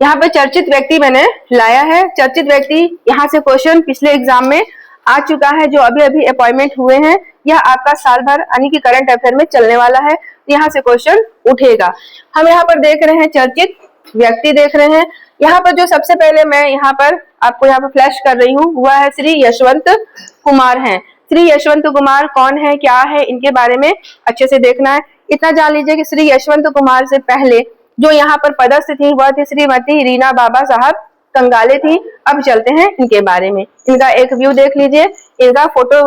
यहाँ पे चर्चित व्यक्ति मैंने लाया है। चर्चित व्यक्ति यहाँ से क्वेश्चन पिछले एग्जाम में आ चुका है, जो अभी अभी अपॉइंटमेंट हुए हैं। यह आपका साल भर यानी कि करंट अफेयर में चलने वाला है, तो यहाँ से क्वेश्चन उठेगा। हम यहाँ पर देख रहे हैं चर्चित व्यक्ति देख रहे हैं। यहाँ पर जो सबसे पहले मैं यहाँ पर आपको यहाँ पर फ्लैश कर रही हूँ वह है श्री यशवंत कुमार है। श्री यशवंत कुमार कौन है, क्या है, इनके बारे में अच्छे से देखना है। इतना जान लीजिए कि श्री यशवंत कुमार से पहले जो यहाँ पर पदस्थ थी वह थी श्रीमती रीना बाबा साहब कंगाले थी। अब चलते हैं इनके बारे में। इनका एक व्यू देख लीजिए, इनका फोटो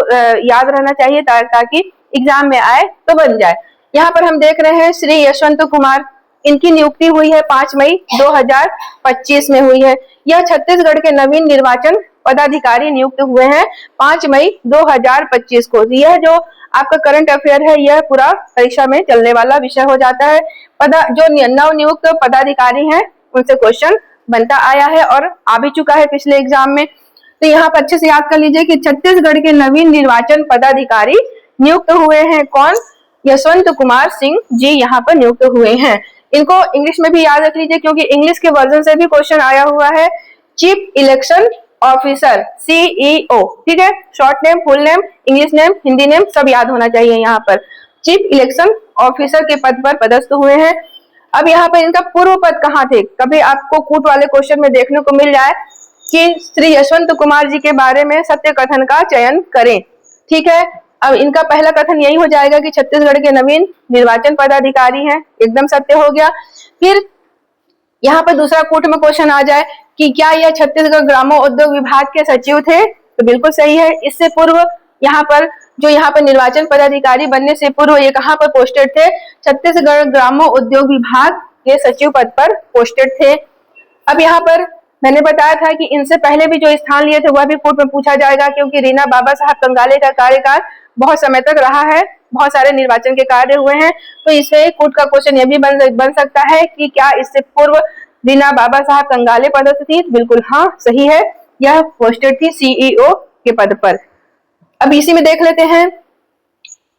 याद रहना चाहिए ताकि एग्जाम में आए तो बन जाए। यहाँ पर हम देख रहे हैं श्री यशवंत कुमार, इनकी नियुक्ति हुई है 5 मई 2025 में हुई है। यह छत्तीसगढ़ के नवीन निर्वाचन पदाधिकारी नियुक्त हुए हैं 5 मई 2025 को। यह जो आपका करंट अफेयर है यह पूरा परीक्षा में चलने वाला विषय हो जाता है। जो नव नियुक्त पदाधिकारी हैं उनसे क्वेश्चन बनता आया है और आ भी चुका है पिछले एग्जाम में। तो यहाँ पर अच्छे से याद कर लीजिए कि छत्तीसगढ़ के नवीन निर्वाचन पदाधिकारी नियुक्त हुए हैं कौन, यशवंत कुमार सिंह जी यहाँ पर नियुक्त हुए हैं। इनको इंग्लिश में भी याद रख लीजिए क्योंकि इंग्लिश के वर्जन से भी क्वेश्चन आया हुआ है। चीफ इलेक्शन ऑफिसर CEO, ठीक है। Short name, full name, English name, Hindi name सब याद होना चाहिए। यहाँ पर चीफ इलेक्शन ऑफिसर के पद पर पदस्थ हुए हैं। अब यहाँ पर इनका पूर्व पद कहाँ थे, कभी आपको कूट वाले क्वेश्चन में देखने को मिल जाए कि श्री यशवंत कुमार जी के बारे में सत्य कथन का चयन करें, ठीक है। अब इनका पहला कथन यही हो जाएगा कि छत्तीसगढ़ के नवीन निर्वाचन पदाधिकारी हैं, एकदम सत्य हो गया। फिर यहाँ पर दूसरा कूट में क्वेश्चन आ जाए कि क्या यह छत्तीसगढ़ ग्रामोद्योग विभाग के सचिव थे, तो बिल्कुल सही है। इससे पूर्व यहाँ पर निर्वाचन पदाधिकारी बनने से पूर्व ये कहाँ पर पोस्टेड थे, छत्तीसगढ़ ग्रामोद्योग विभाग के सचिव पद पर पोस्टेड थे। अब यहाँ पर मैंने बताया था कि इनसे पहले भी जो स्थान लिए थे वह भी कूट में पूछा जाएगा क्योंकि रीना बाबा साहब कंगाले का कार्यकाल बहुत समय तक रहा है, बहुत सारे निर्वाचन के कार्य हुए हैं। तो इससे कूट का क्वेश्चन यह भी बन सकता है कि क्या इससे पूर्व रीना बाबा साहब कंगाले पदस्थ थी, बिल्कुल हाँ सही है, यह पोस्टेड थी CEO के पद पर। अब इसी में देख लेते हैं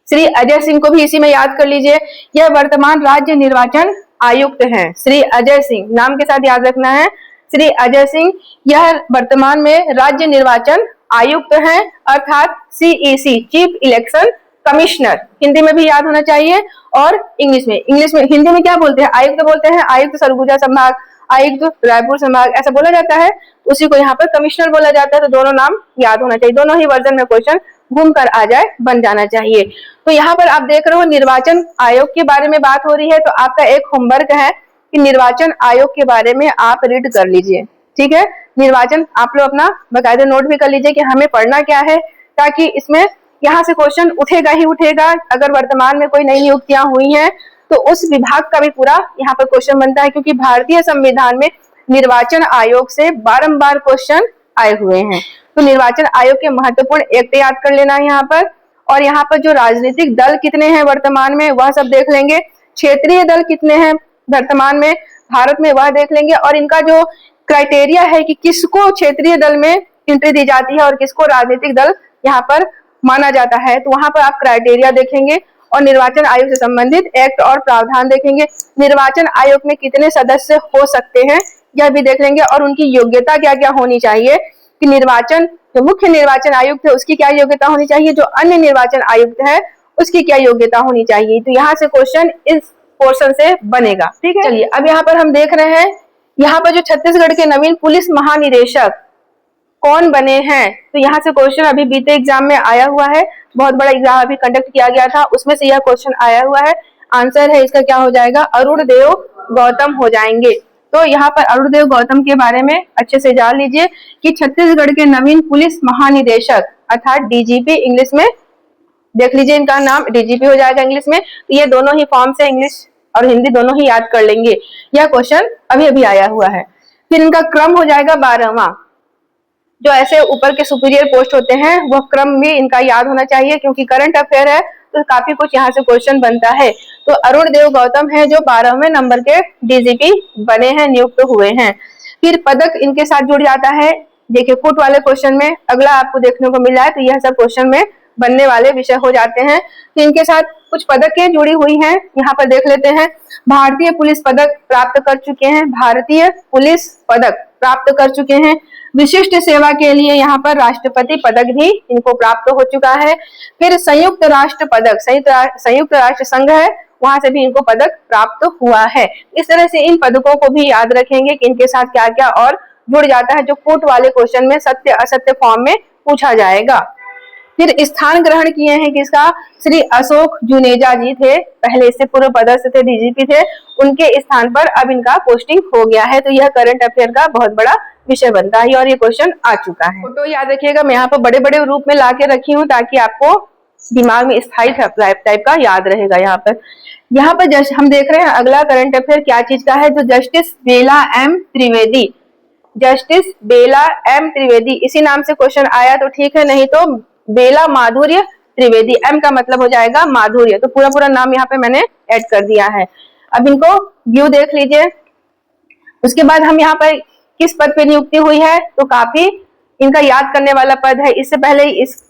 श्री अजय सिंह को भी इसी में याद कर लीजिए। यह वर्तमान राज्य निर्वाचन आयुक्त हैं। श्री अजय सिंह नाम के साथ याद रखना है, श्री अजय सिंह यह वर्तमान में राज्य निर्वाचन आयुक्त हैं अर्थात CEC chief election commissioner, Hindi में भी याद होना चाहिए। और इंग्लिश में हिंदी में क्या बोलते हैं, आयुक्त बोलते हैं। आयुक्त सरगुजा संभाग, आयुक्त रायपुर संभाग ऐसा बोला जाता है, उसी को यहाँ पर कमिश्नर बोला जाता है। तो दोनों नाम याद होना चाहिए, दोनों ही वर्जन में क्वेश्चन घूम कर आ जाए, बन जाना चाहिए। तो यहाँ पर आप देख रहे हो निर्वाचन आयोग के बारे में बात हो रही है, तो आपका एक होमवर्क है कि निर्वाचन आयोग के बारे में आप रीड कर लीजिए, ठीक है। निर्वाचन आप लोग अपना बकायदा नोट भी कर लीजिए कि हमें पढ़ना क्या है, ताकि इसमें यहाँ से क्वेश्चन उठेगा ही उठेगा। अगर वर्तमान में कोई नई नियुक्तियां हुई हैं तो उस विभाग का भी पूरा यहाँ पर क्वेश्चन बनता है, क्योंकि भारतीय संविधान में निर्वाचन आयोग से बारंबार क्वेश्चन आए हुए हैं। तो निर्वाचन आयोग के महत्वपूर्ण एक्ट याद कर लेना है यहाँ पर। और यहाँ पर जो राजनीतिक दल कितने हैं वर्तमान में वह सब देख लेंगे, क्षेत्रीय दल कितने हैं वर्तमान में भारत में वह देख लेंगे, और इनका जो क्राइटेरिया है कि किसको क्षेत्रीय दल में एंट्री दी जाती है और किसको राजनीतिक दल यहाँ पर माना जाता है, तो वहां पर आप क्राइटेरिया देखेंगे और निर्वाचन आयोग से संबंधित एक्ट और प्रावधान देखेंगे। निर्वाचन आयोग में कितने सदस्य हो सकते हैं यह भी देख लेंगे, और उनकी योग्यता क्या क्या होनी चाहिए कि जो मुख्य निर्वाचन आयुक्त है उसकी क्या योग्यता होनी चाहिए, जो अन्य निर्वाचन आयुक्त है उसकी क्या योग्यता होनी चाहिए। तो यहाँ से क्वेश्चन इस पोर्शन से बनेगा, ठीक है। चलिए अब यहाँ पर हम देख रहे हैं यहाँ पर जो छत्तीसगढ़ के नवीन पुलिस महानिदेशक कौन बने हैं, तो यहाँ से क्वेश्चन अभी बीते एग्जाम में आया हुआ है, बहुत बड़ा एग्जाम अभी कंडक्ट किया गया था, उसमें से यह क्वेश्चन आया हुआ है। आंसर है इसका क्या हो जाएगा, अरुण देव गौतम हो जाएंगे। तो यहाँ पर अरुण देव गौतम के बारे में अच्छे से जान लीजिए कि छत्तीसगढ़ के नवीन पुलिस महानिदेशक अर्थात DGP, इंग्लिश में देख लीजिए इनका नाम DGP हो जाएगा इंग्लिश में। तो ये दोनों ही फॉर्म से इंग्लिश और हिंदी दोनों ही याद कर लेंगे, यह क्वेश्चन अभी अभी आया हुआ है। फिर इनका क्रम हो जाएगा 12वां, जो ऐसे ऊपर के सुपीरियर पोस्ट होते हैं वह क्रम भी इनका याद होना चाहिए, क्योंकि करंट अफेयर है तो काफी कुछ यहाँ से क्वेश्चन बनता है। तो अरुण देव गौतम है जो 12वें नंबर के DGP बने हैं, नियुक्त हुए हैं। फिर पदक इनके साथ जुड़ जाता है, देखिए फुट वाले क्वेश्चन में अगला आपको देखने को मिला है, तो यह सब क्वेश्चन में बनने वाले विषय हो जाते हैं। तो इनके साथ कुछ पदकें जुड़ी हुई हैं, यहाँ पर देख लेते हैं। भारतीय पुलिस पदक प्राप्त कर चुके हैं, भारतीय पुलिस पदक प्राप्त कर चुके हैं। विशिष्ट सेवा के लिए यहाँ पर राष्ट्रपति पदक भी इनको प्राप्त हो चुका है। फिर संयुक्त राष्ट्र पदक, संयुक्त राष्ट्र संघ है, वहां से भी इनको पदक प्राप्त हुआ है। इस तरह से इन पदकों को भी याद रखेंगे कि इनके साथ क्या क्या और जुड़ जाता है, जो कोट वाले क्वेश्चन में सत्य असत्य फॉर्म में पूछा जाएगा। फिर स्थान ग्रहण किए हैं किसका, श्री अशोक जुनेजा जी थे, पहले इससे पूर्व पदस्थ थे, डीजीपी थे, उनके स्थान पर अब इनका पोस्टिंग हो गया है। तो यह करंट अफेयर का बहुत बड़ा विषय बनता है और ये क्वेश्चन आ चुका है। फोटो याद रखिएगा, मैं यहाँ पर बड़े बड़े रूप में ला के रखी हूँ ताकि आपको दिमाग में स्थायी टाइप का याद रहेगा। यहाँ पर हम देख रहे हैं अगला करंट अफेयर क्या चीज का है, जो जस्टिस बेला एम त्रिवेदी, जस्टिस बेला एम त्रिवेदी, इसी नाम से क्वेश्चन आया तो ठीक है, नहीं तो बेला माधुर्य त्रिवेदी, एम का मतलब हो जाएगा माधुर्य, तो पूरा पूरा नाम यहाँ पे मैंने ऐड कर दिया है। अब इनको व्यू देख लीजिए। उसके बाद हम यहाँ पर किस पद पे नियुक्ति हुई है, तो काफी इनका याद करने वाला पद है। इससे पहले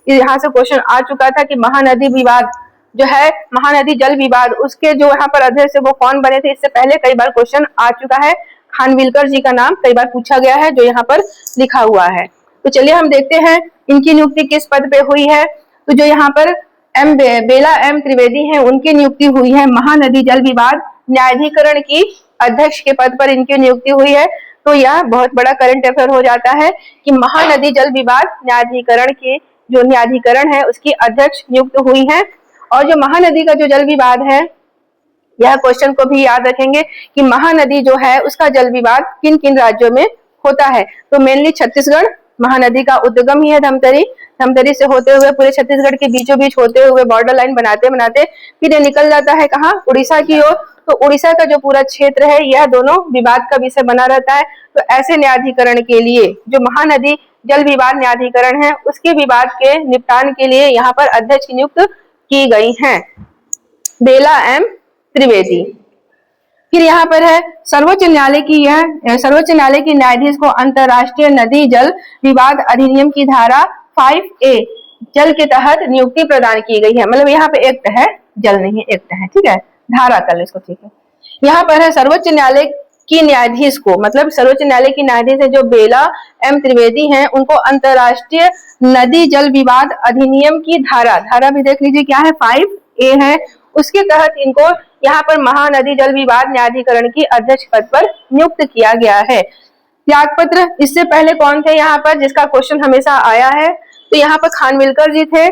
यहाँ से क्वेश्चन आ चुका था कि महानदी विवाद जो है, महानदी जल विवाद, उसके जो यहाँ पर अध्यक्ष वो कौन बने थे, इससे पहले कई बार क्वेश्चन आ चुका है। खानविलकर जी का नाम कई बार पूछा गया है, जो यहाँ पर लिखा हुआ है। तो चलिए हम देखते हैं इनकी नियुक्ति किस पद पे हुई है। तो जो यहाँ पर बेला एम त्रिवेदी हैं, उनकी नियुक्ति हुई है महानदी जल विवाद न्यायाधिकरण की अध्यक्ष के पद पर इनकी नियुक्ति हुई है। तो यह बहुत बड़ा करंट अफेयर हो जाता है कि महानदी जल विवाद न्यायाधिकरण के जो न्यायाधिकरण है उसकी अध्यक्ष नियुक्त हुई है। और जो महानदी का जो जल विवाद है, यह क्वेश्चन को भी याद रखेंगे कि महानदी जो है उसका जल विवाद किन किन राज्यों में होता है। तो मेनली छत्तीसगढ़, महानदी का उद्गम ही है धमतरी, धमतरी से होते हुए पूरे छत्तीसगढ़ के बीचों बीच होते हुए बॉर्डर लाइन बनाते बनाते फिर ये निकल जाता है कहाँ, उड़ीसा की ओर। तो उड़ीसा का जो पूरा क्षेत्र है यह दोनों विवाद का विषय बना रहता है। तो ऐसे न्यायाधिकरण के लिए जो महानदी जल विवाद न्यायाधिकरण है, उसके विवाद के निपटान के लिए यहाँ पर अध्यक्ष नियुक्त की गई हैं बेला एम त्रिवेदी। फिर यहाँ पर है सर्वोच्च न्यायालय की, यह सर्वोच्च न्यायालय की न्यायाधीश को अंतरराष्ट्रीय नदी जल विवाद अधिनियम की धारा 5A जल के तहत नियुक्ति प्रदान की गई है। मतलब यहाँ पे एक्ट है, जल नहीं है, एक्ट है, ठीक है, धारा कर लो इसको, ठीक है। यहाँ पर है सर्वोच्च न्यायालय की न्यायाधीश को, मतलब सर्वोच्च न्यायालय की न्यायाधीश है जो बेला एम त्रिवेदी हैं, उनको अंतरराष्ट्रीय नदी जल विवाद अधिनियम की धारा भी देख लीजिए क्या है, 5A है, उसके तहत इनको यहाँ पर महानदी जल विवाद न्यायाधिकरण की अध्यक्ष पद पर नियुक्त किया गया है। त्यागपत्र, इससे पहले कौन थे यहाँ पर जिसका क्वेश्चन हमेशा आया है, तो यहाँ पर खानविलकर जी थे।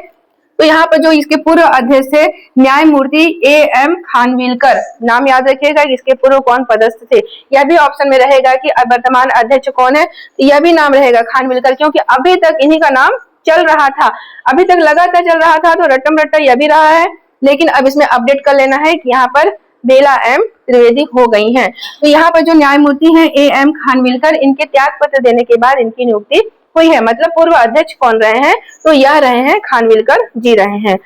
तो यहाँ पर जो इसके पूर्व अध्यक्ष थे न्यायमूर्ति A.M. खानविलकर, नाम याद रखिएगा इसके पूर्व कौन पदस्थ थे। यह भी ऑप्शन में रहेगा कि वर्तमान अध्यक्ष कौन है, तो यह भी नाम रहेगा खानविलकर, क्योंकि अभी तक इन्हीं का नाम चल रहा था, अभी तक लगातार चल रहा था, तो रट्टम रट्टा यह भी रहा है। लेकिन अब इसमें अपडेट कर लेना है कि यहाँ पर बेला एम त्रिवेदी हो गई हैं। तो यहाँ पर जो न्यायमूर्ति हैं A.M. खानविलकर, इनके त्याग पत्र देने के बाद इनकी नियुक्ति हुई है। मतलब पूर्व अध्यक्ष कौन रहे हैं, तो यह रहे हैं खानविलकर जी रहे हैं।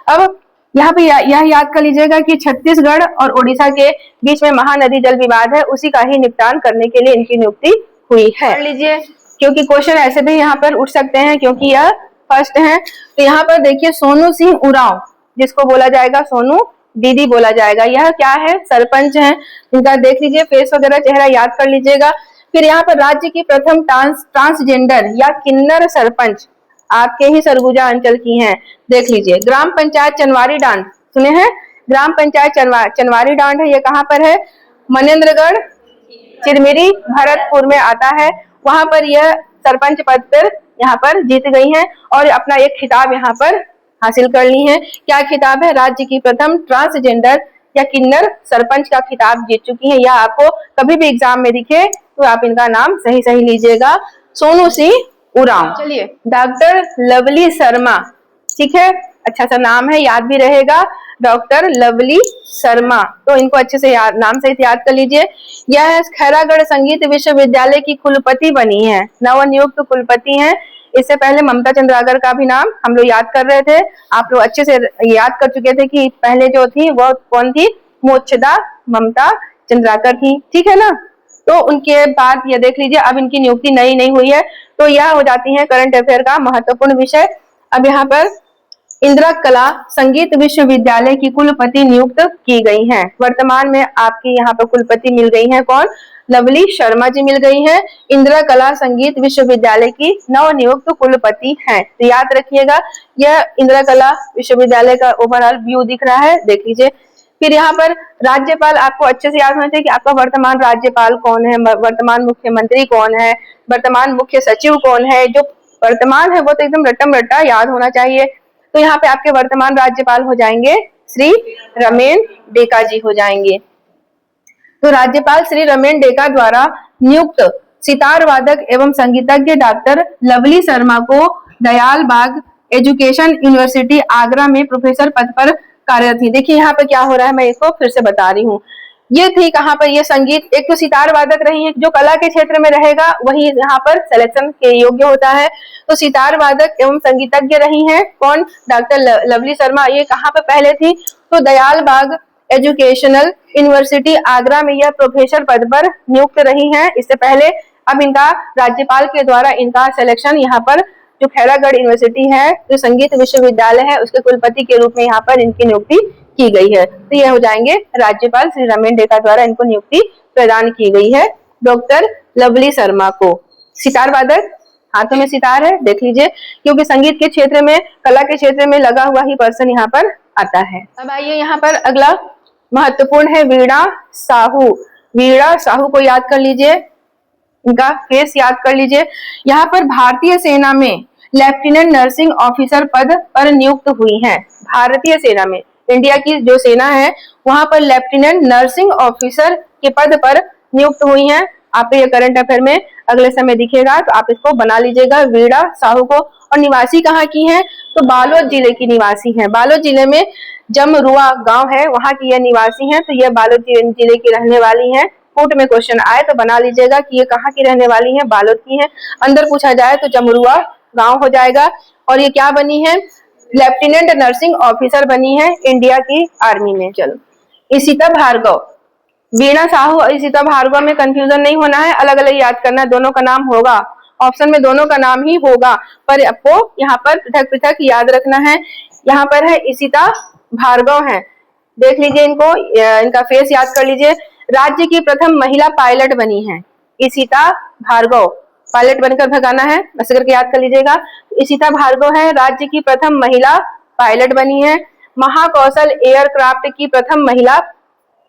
अब यहाँ पे यह याद कर लीजिएगा कि छत्तीसगढ़ और उड़ीसा के बीच में महानदी जल विवाद है, उसी का ही निपटान करने के लिए इनकी नियुक्ति हुई है। पढ़ लीजिए, क्योंकि क्वेश्चन ऐसे भी यहाँ पर उठ सकते हैं, क्योंकि यह फर्स्ट है। तो यहाँ पर देखिए सोनू सिंह उरांव, जिसको बोला जाएगा सोनू दीदी बोला जाएगा, यह क्या है, सरपंच हैं। इनका देख लीजिए फेस वगैरह, चेहरा याद कर लीजिएगा। फिर यहाँ पर राज्य की प्रथम ट्रांसजेंडर या किन्नर सरपंच आपके ही सरगुजा अंचल की हैं, देख लीजिए। ग्राम पंचायत चनवारी डांड, सुने हैं, ग्राम पंचायत चनवारी डांड है, ये कहाँ पर है, मनेन्द्रगढ़ चिरमिरी भरतपुर में आता है। वहां पर यह सरपंच पद पर यहाँ पर जीत गई हैं और अपना एक खिताब यहाँ पर हासिल कर ली है। क्या खिताब है, राज्य की प्रथम ट्रांसजेंडर या किन्नर सरपंच का खिताब जीत चुकी है। यह आपको कभी भी एग्जाम में दिखे तो आप इनका नाम सही सही लीजिएगा, सोनू सिंह उरांव। चलिए, डॉक्टर लवली शर्मा, ठीक है, अच्छा सा नाम है, याद भी रहेगा, डॉक्टर लवली शर्मा, तो इनको अच्छे से नाम सहित याद कर लीजिए। यह खैरागढ़ संगीत विश्वविद्यालय की कुलपति बनी है, नवनियुक्त कुलपति हैं। इससे पहले ममता चंद्राकर का भी नाम हम लोग याद कर रहे थे, आप लोग अच्छे से याद कर चुके थे कि पहले जो थी वो कौन थी, मोक्षदा ममता चंद्राकर थी, ठीक है ना। तो उनके बाद ये देख लीजिए, अब इनकी नियुक्ति नई नहीं हुई है। तो यह हो जाती है करंट अफेयर का महत्वपूर्ण विषय। अब यहाँ पर इंदिरा कला संगीत विश्वविद्यालय की कुलपति नियुक्त की गई हैं। वर्तमान में आपकी यहाँ पर कुलपति मिल गई हैं कौन? लवली शर्मा जी मिल गई है। इंदिरा कला संगीत विश्वविद्यालय की नवनियुक्त कुलपति हैं। तो याद रखिएगा, यह इंदिरा कला विश्वविद्यालय का ओवरऑल व्यू दिख रहा है, देख लीजिए। फिर यहाँ पर राज्यपाल आपको अच्छे से याद होना चाहिए कि आपका वर्तमान राज्यपाल कौन है, वर्तमान मुख्यमंत्री कौन है, वर्तमान मुख्य सचिव कौन है। जो वर्तमान है वो तो एकदम रट्टम रट्टा याद होना चाहिए। तो यहाँ पे आपके वर्तमान राज्यपाल हो जाएंगे श्री रमेन डेका जी हो जाएंगे। तो राज्यपाल श्री रमेन डेका द्वारा नियुक्त सितार वादक एवं संगीतज्ञ डॉक्टर लवली शर्मा को दयाल बाग एजुकेशन यूनिवर्सिटी आगरा में प्रोफेसर पद पर कार्यरत थी। देखिए यहाँ पे क्या हो रहा है, मैं इसको फिर से बता रही हूँ। ये थी कहाँ पर, ये संगीत, एक तो सितार वादक रही है, जो कला के क्षेत्र में रहेगा वही यहाँ पर सिलेक्शन के योग्य होता है। तो सितार वादक एवं संगीतज्ञ रही हैं कौन? Doctor lovely Sharma. ये कहाँ पर पहले थी? तो दयाल बाग एजुकेशनल यूनिवर्सिटी आगरा में यह प्रोफेसर पद पर नियुक्त रही हैं इससे पहले। अब इनका राज्यपाल के द्वारा इनका सिलेक्शन यहाँ पर जो खैरागढ़ यूनिवर्सिटी है, जो संगीत विश्वविद्यालय है, उसके कुलपति के रूप में यहाँ पर इनकी नियुक्ति की गई है। तो ये हो जाएंगे राज्यपाल श्री रमेन डेका द्वारा इनको नियुक्ति प्रदान की गई है डॉक्टर लवली शर्मा को। सितार वादक, हाथों में सितार है, देख लीजिए, क्योंकि संगीत के क्षेत्र में, कला के क्षेत्र में लगा हुआ ही पर्सन यहाँ पर आता है। अब आइए यहाँ पर अगला महत्वपूर्ण है वीणा साहू। वीणा साहू को याद कर लीजिए, इनका फेस याद कर लीजिए। यहाँ पर भारतीय सेना में लेफ्टिनेंट नर्सिंग ऑफिसर पद पर नियुक्त हुई हैं। भारतीय सेना में, इंडिया की जो सेना है वहां पर लेफ्टिनेंट नर्सिंग ऑफिसर के पद पर नियुक्त हुई हैं। आपको ये करंट अफेयर में अगले समय दिखेगा, तो आप इसको बना लीजिएगा वीणा साहू को। और निवासी कहाँ की है? तो बालोद जिले की निवासी हैं। बालोद जिले में जमरुआ गांव है, वहां की यह निवासी हैं। तो यह बालोद जिले की रहने वाली हैं। कोर्ट में क्वेश्चन आए तो बना लीजिएगा कि ये कहाँ की रहने वाली हैं, बालोद की हैं। अंदर पूछा जाए तो जमरुआ गांव हो जाएगा। और ये क्या बनी है? लेफ्टिनेंट नर्सिंग ऑफिसर बनी है इंडिया की आर्मी में। चलो, इशिता भार्गव, वीणा साहू और इशिता भार्गव में कंफ्यूजन नहीं होना है, अलग अलग याद करना है, दोनों का नाम होगा ऑप्शन में, दोनों का नाम ही होगा, पर आपको यहाँ पर पृथक पृथक याद रखना है। यहाँ पर है इशिता भार्गव है, देख लीजिए इनको, इनका फेस याद कर लीजिए। राज्य की प्रथम महिला पायलट बनी है इशिता भार्गव, पायलट बनकर भगाना है, ऐसे करके याद कर लीजिएगा। इशिता भार्गव है, राज्य की प्रथम महिला पायलट बनी है। महाकौशल एयरक्राफ्ट की प्रथम महिला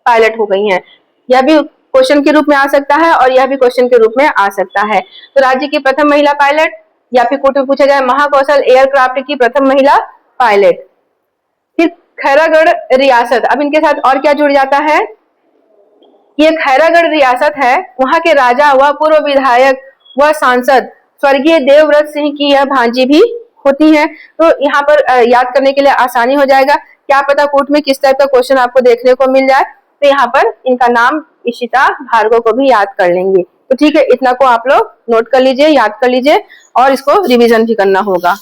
पायलट हो गई हैं। यह भी क्वेश्चन के रूप में आ सकता है और यह भी क्वेश्चन के रूप में आ सकता है। तो राज्य की प्रथम महिला पायलट, या फिर कोर्ट में पूछा जाए महाकौशल एयरक्राफ्ट की प्रथम महिला पायलट। फिर खैरागढ़ रियासत, अब इनके साथ और क्या जुड़ जाता है? ये खैरागढ़ रियासत है, वहां के राजा व पूर्व विधायक व सांसद स्वर्गीय देवव्रत सिंह की यह भांजी भी होती हैं। तो यहाँ पर याद करने के लिए आसानी हो जाएगा। क्या पता कोर्ट में किस टाइप का क्वेश्चन आपको देखने को मिल जाए, तो यहाँ पर इनका नाम इशिता भार्गव को भी याद कर लेंगे। तो ठीक है, इतना को आप लोग नोट कर लीजिए, याद कर लीजिए, और इसको रिवीजन भी करना होगा।